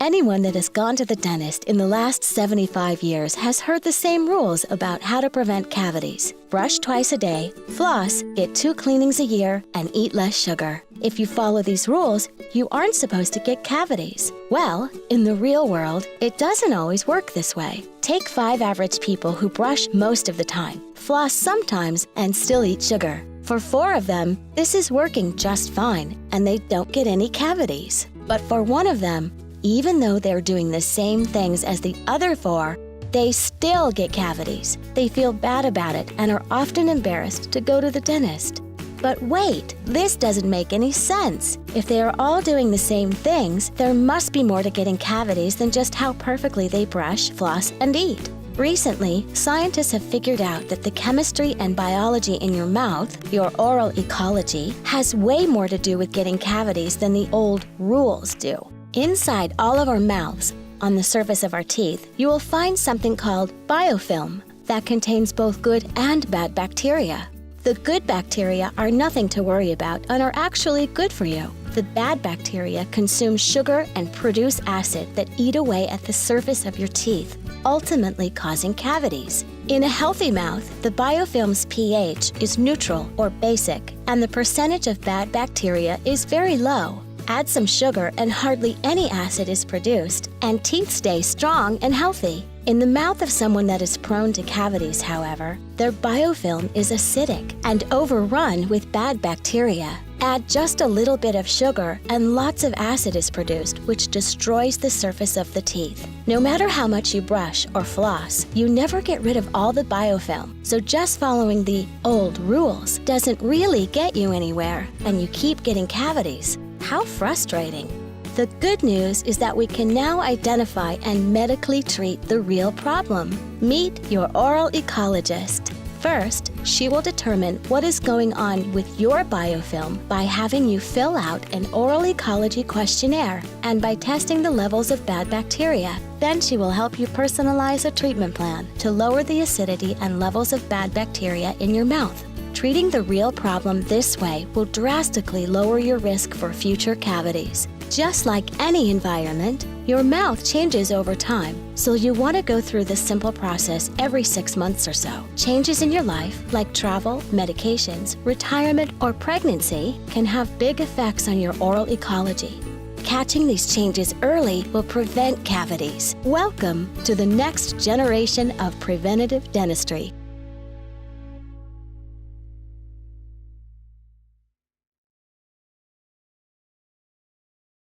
Anyone that has gone to the dentist in the last 75 years has heard the same rules about how to prevent cavities. Brush twice a day, floss, get 2 cleanings a year, and eat less sugar. If you follow these rules, you aren't supposed to get cavities. Well, in the real world, it doesn't always work this way. Take 5 average people who brush most of the time, floss sometimes, and still eat sugar. For 4 of them, this is working just fine, and they don't get any cavities. But for 1 of them, even though they're doing the same things as the other 4, they still get cavities. They feel bad about it and are often embarrassed to go to the dentist. But wait, this doesn't make any sense. If they are all doing the same things, there must be more to getting cavities than just how perfectly they brush, floss, and eat. Recently, scientists have figured out that the chemistry and biology in your mouth, your oral ecology, has way more to do with getting cavities than the old rules do. Inside all of our mouths, on the surface of our teeth, you will find something called biofilm that contains both good and bad bacteria. The good bacteria are nothing to worry about and are actually good for you. The bad bacteria consume sugar and produce acid that eat away at the surface of your teeth, ultimately causing cavities. In a healthy mouth, the biofilm's pH is neutral or basic, and the percentage of bad bacteria is very low. Add some sugar and hardly any acid is produced, and teeth stay strong and healthy. In the mouth of someone that is prone to cavities, however, their biofilm is acidic and overrun with bad bacteria. Add just a little bit of sugar and lots of acid is produced, which destroys the surface of the teeth. No matter how much you brush or floss, you never get rid of all the biofilm, so just following the old rules doesn't really get you anywhere, and you keep getting cavities. How frustrating. The good news is that we can now identify and medically treat the real problem. Meet your oral ecologist. First, she will determine what is going on with your biofilm by having you fill out an oral ecology questionnaire and by testing the levels of bad bacteria. Then she will help you personalize a treatment plan to lower the acidity and levels of bad bacteria in your mouth. Treating the real problem this way will drastically lower your risk for future cavities. Just like any environment, your mouth changes over time, so you want to go through this simple process every 6 months or so. Changes in your life, like travel, medications, retirement, or pregnancy, can have big effects on your oral ecology. Catching these changes early will prevent cavities. Welcome to the next generation of preventative dentistry.